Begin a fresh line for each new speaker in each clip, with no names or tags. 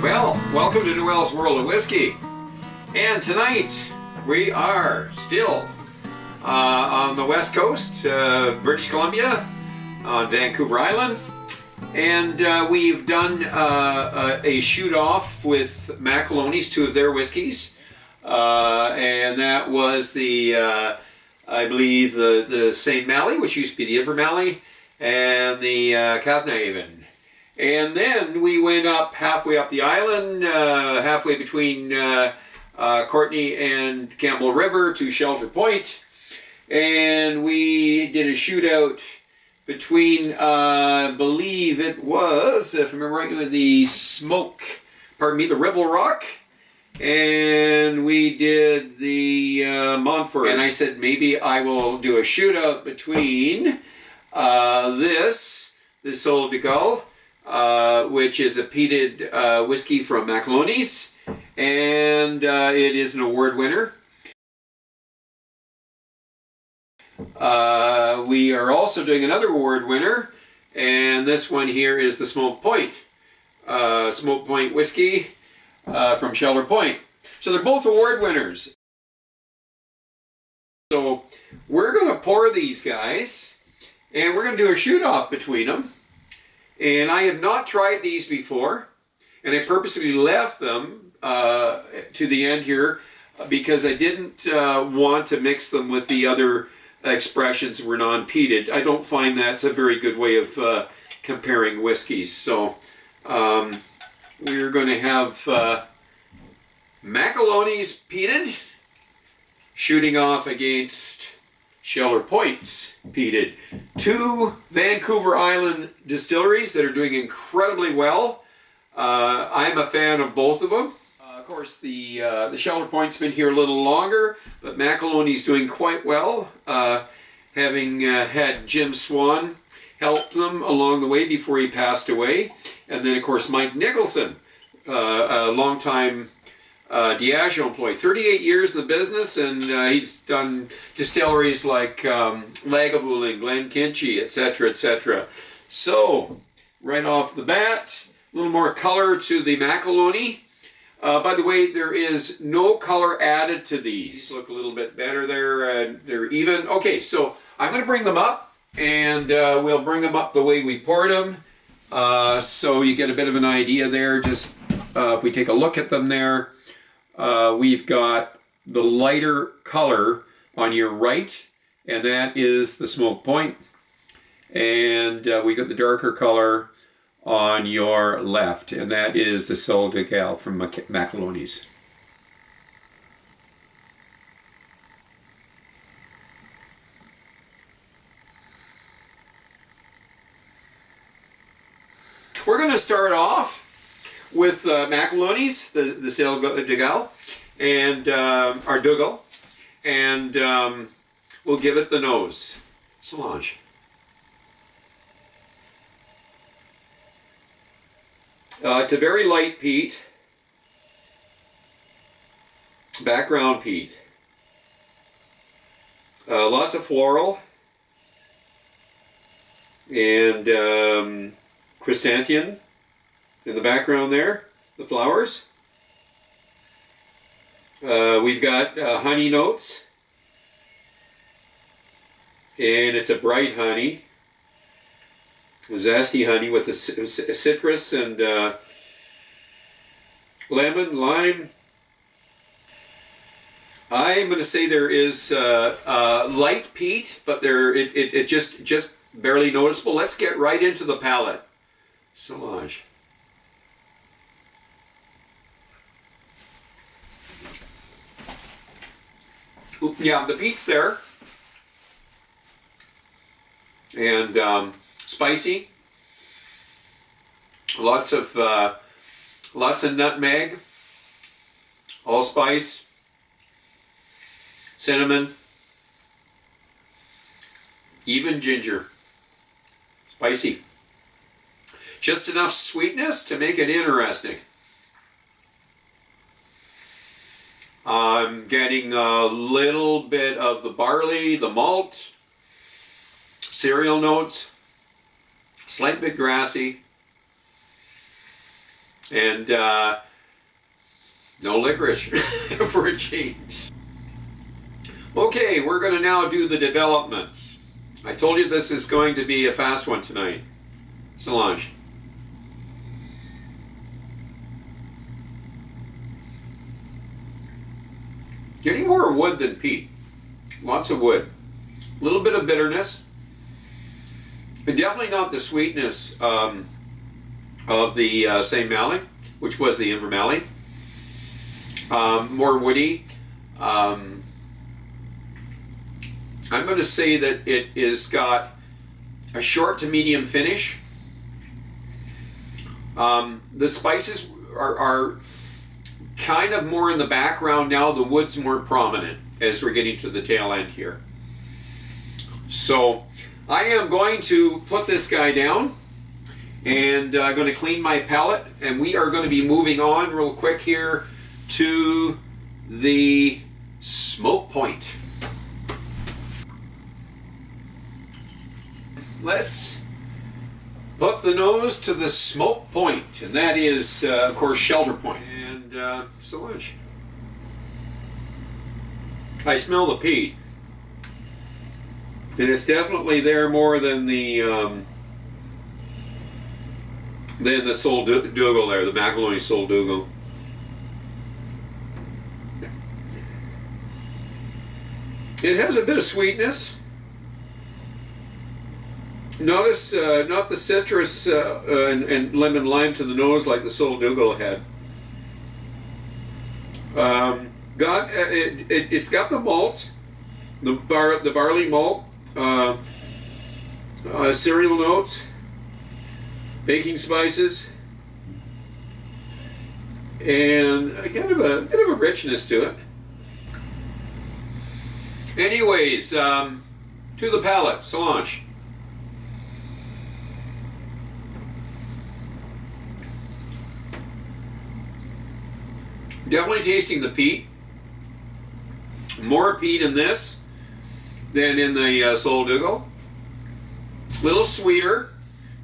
Well, welcome to Noel's World of Whiskey. And tonight we are still on the west coast, British Columbia, on Vancouver Island. And we've done a shoot-off with Macaloney's, two of their whiskeys. And that was the, I believe, the St. Mally, which used to be the Invermally, and the Capnahaven. And then we went up halfway up the island, halfway between Courtenay and Campbell River to Shelter Point. And we did a shootout between, I believe it was, if I remember right, the the Rebel Rock. And we did the Montfort. And I said maybe I will do a shootout between this Siol Dugall, which is a peated whiskey from Macaloney's, and it is an award winner. We are also doing another award winner, and this one here is the Smoke Point whiskey from Shelter Point. So they're both award winners. So we're going to pour these guys, and we're going to do a shoot-off between them. And I have not tried these before, and I purposely left them to the end here because I didn't want to mix them with the other expressions that were non-peated. I don't find that's a very good way of comparing whiskeys. So we're going to have Macaloney's peated shooting off against Shelter Point's peated. Two Vancouver Island distilleries that are doing incredibly well. I'm a fan of both of them. Of course, the Shelter Point's been here a little longer, but Macaloney's doing quite well, having had Jim Swan help them along the way before he passed away. And then, of course, Mike Nicholson, a longtime Diageo employee, 38 years in the business, and he's done distilleries like Lagavulin, Glenkinchie, etc., etc. So, right off the bat, a little more color to the Macaloney. By the way, there is no color added to these. Look a little bit better there. They're even. Okay, so I'm going to bring them up, and we'll bring them up the way we poured them, so you get a bit of an idea there. Just if we take a look at them there. We've got the lighter color on your right, and that is the Smoke Point. And we got the darker color on your left, and that is the Siol Dugall from Macaloney's. We're going to start off with Macaloney's, the Siol Dugall, and our Dugall, and we'll give it the nose. Solange. It's a very light peat, background peat. Lots of floral and chrysanthemum in the background there, the flowers. We've got honey notes, and it's a bright honey, zesty honey with the citrus and lemon, lime. I'm going to say there is light peat, but it just barely noticeable. Let's get right into the palate. Solange. Yeah, the peat's there, and spicy. Lots of nutmeg, allspice, cinnamon, even ginger. Spicy. Just enough sweetness to make it interesting. I'm getting a little bit of the barley, the malt, cereal notes, slight bit grassy, And no licorice for a change. Okay, we're going to now do the development. I told you this is going to be a fast one tonight. Solange. Getting more wood than peat. Lots of wood. A little bit of bitterness. But definitely not the sweetness of the St. Mally, which was the Invermally. More woody. I'm going to say that it is got a short to medium finish. The spices are kind of more in the background now. The wood's more prominent as we're getting to the tail end here. So I am going to put this guy down, and I'm going to clean my palate, and we are going to be moving on real quick here to the smoke point. Let's put the nose to the smoke point, and that is, of course, Shelter Point. And Solange. I smell the peat, and it's definitely there more than the Siol Dugall there, the Macaloney Siol Dugall. It has a bit of sweetness. Notice not the citrus and lemon lime to the nose like the Siol Dugall had. It's got the malt, the barley malt, cereal notes, baking spices, and kind of a bit of a richness to it. Anyways, to the palate, Solange. Definitely tasting the peat. More peat in this than in the Siol Dugall. A little sweeter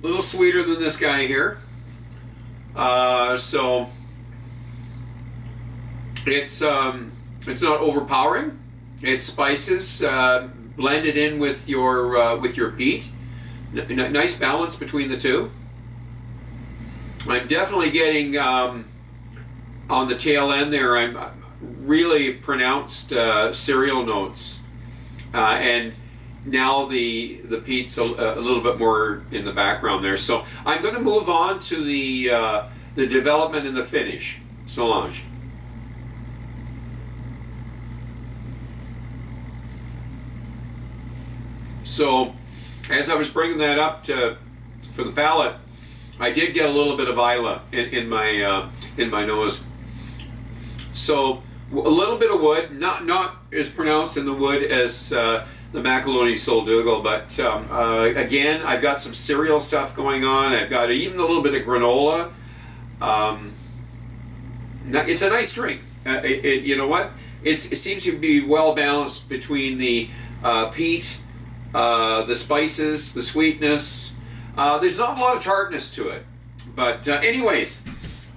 than this guy here. So it's not overpowering. It's spices blended in with your peat. Nice balance between the two. I'm definitely getting on the tail end there. I'm really pronounced cereal notes, and now the peat's a little bit more in the background there. So I'm going to move on to the development and the finish. Solange. So as I was bringing that up for the palate, I did get a little bit of Isla in my nose. So a little bit of wood, not as pronounced in the wood as the Macaloney Siol Dugall, but again, I've got some cereal stuff going on. I've got even a little bit of granola. It's a nice drink. You know what? It seems to be well balanced between the peat, the spices, the sweetness. There's not a lot of tartness to it, but anyways,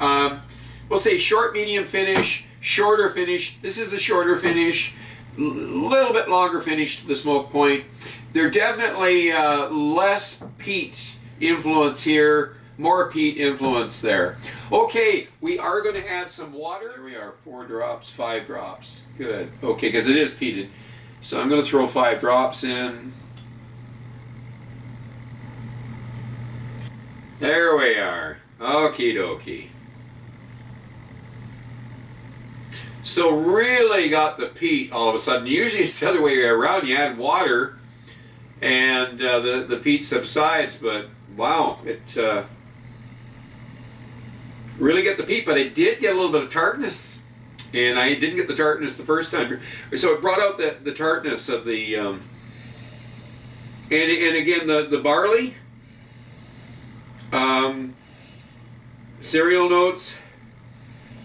we'll say short, medium finish, shorter finish. This is the shorter finish, little bit longer finish to the smoke point. There definitely less peat influence here, more peat influence there. Okay, we are going to add some water. Here we are, 4 drops, 5 drops. Good. Okay, because it is peated. So I'm going to throw 5 drops in. There we are. Okie dokie. So really got the peat all of a sudden. Usually it's the other way around. You add water and the peat subsides, but wow, it really get the peat, but it did get a little bit of tartness, and I didn't get the tartness the first time. So it brought out the tartness of the, and again, the barley, cereal notes,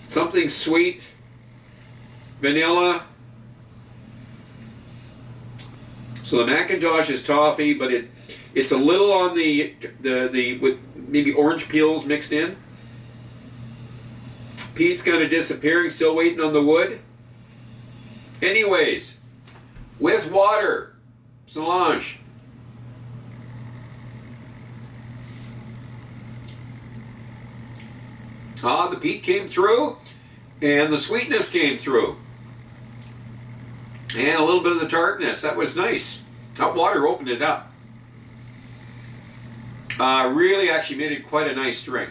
something sweet, vanilla. So the Macintosh is toffee, but it's a little on the with maybe orange peels mixed in. Peat's kind of disappearing, still waiting on the wood. Anyways, with water, Solange. The peat came through, and the sweetness came through. And a little bit of the tartness. That was nice. That water opened it up. Really actually made it quite a nice drink.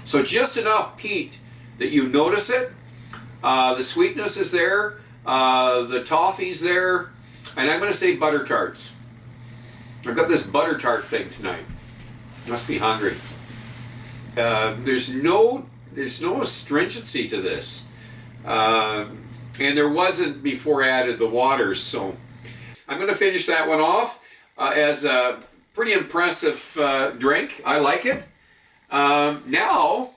So just enough peat that you notice it. The sweetness is there. The toffee's there. And I'm going to say butter tarts. I've got this butter tart thing tonight. Must be hungry. There's no astringency to this. And there wasn't before I added the water, so I'm going to finish that one off as a pretty impressive drink. I like it. Now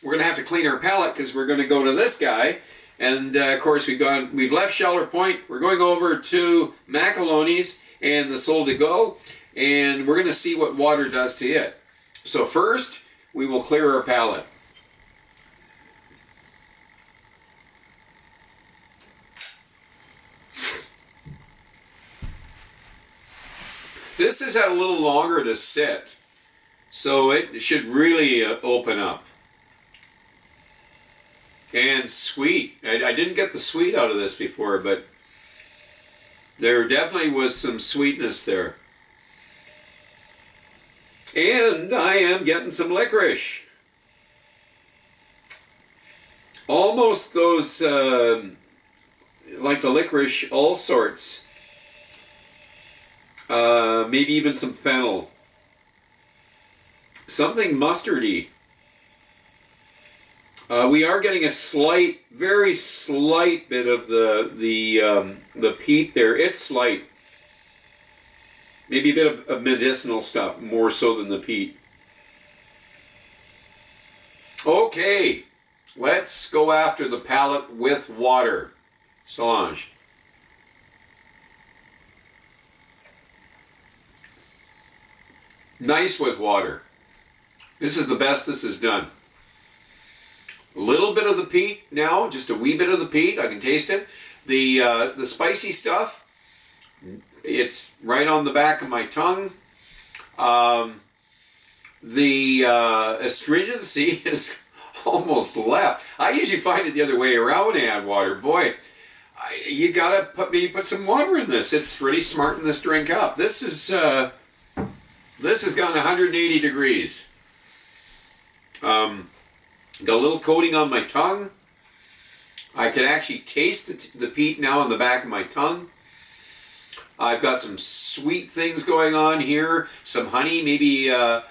we're going to have to clean our palate because we're going to go to this guy, and of course we've left Shelter Point. We're going over to Macaloney's and the Siol Dugall, and we're going to see what water does to it. So first, we will clear our palate. This has had a little longer to sit, so it should really open up. And sweet. I didn't get the sweet out of this before, but there definitely was some sweetness there. And I am getting some licorice. Almost those, like the licorice all sorts. Maybe even some fennel. Something mustardy. We are getting a slight, very slight bit of the peat there. It's slight. Maybe a bit of medicinal stuff, more so than the peat. Okay, let's go after the palate with water. Solange. Nice with water. This is the best this has done. A little bit of the peat now, just a wee bit of the peat. I can taste it. The spicy stuff, it's right on the back of my tongue. The astringency is almost left. I usually find it the other way around when I add water. Boy, you gotta put some water in this. It's really smarting this drink up. This has gone 180 degrees. Got a little coating on my tongue. I can actually taste the peat now on the back of my tongue. I've got some sweet things going on here. Some honey, maybe. I'm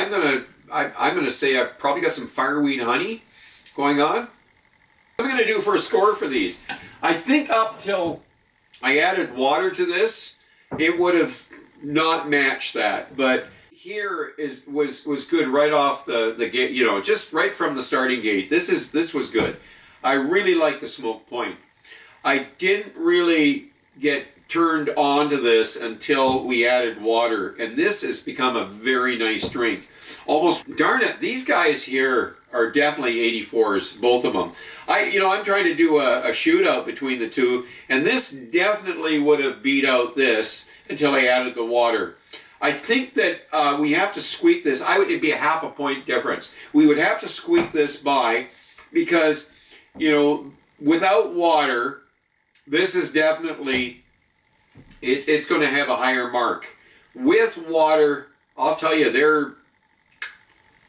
gonna say I've probably got some fireweed honey going on. What I'm gonna do for a score for these. I think up till I added water to this, it would have not matched that, but here was good right off the gate, you know, just right from the starting gate. This was good. I really like the smoke point. I didn't really get turned on to this until we added water, and this has become a very nice drink. Almost, darn it, these guys here are definitely 84s, both of them. I'm trying to do a shootout between the two, and this definitely would have beat out this until I added the water. I think that we have to squeak this. It'd be a half a point difference. We would have to squeak this by, because, without water, this is definitely, it's going to have a higher mark. With water, I'll tell you, they're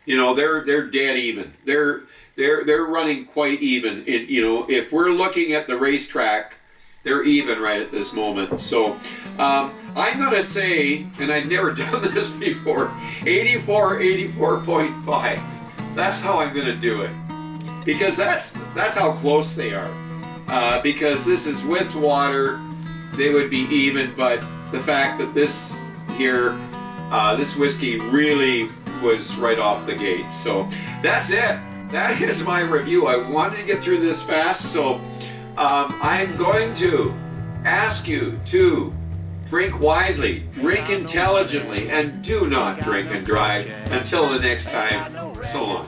dead even. They're running quite even. If we're looking at the racetrack, they're even right at this moment. So I'm going to say, and I've never done this before, 84.5. That's how I'm going to do it. Because that's how close they are. Because this is with water, they would be even, but the fact that this here, this whiskey really was right off the gate. So that's it. That is my review. I wanted to get through this fast, so I'm going to ask you to drink wisely, drink intelligently, and do not drink and drive. Until the next time, so long.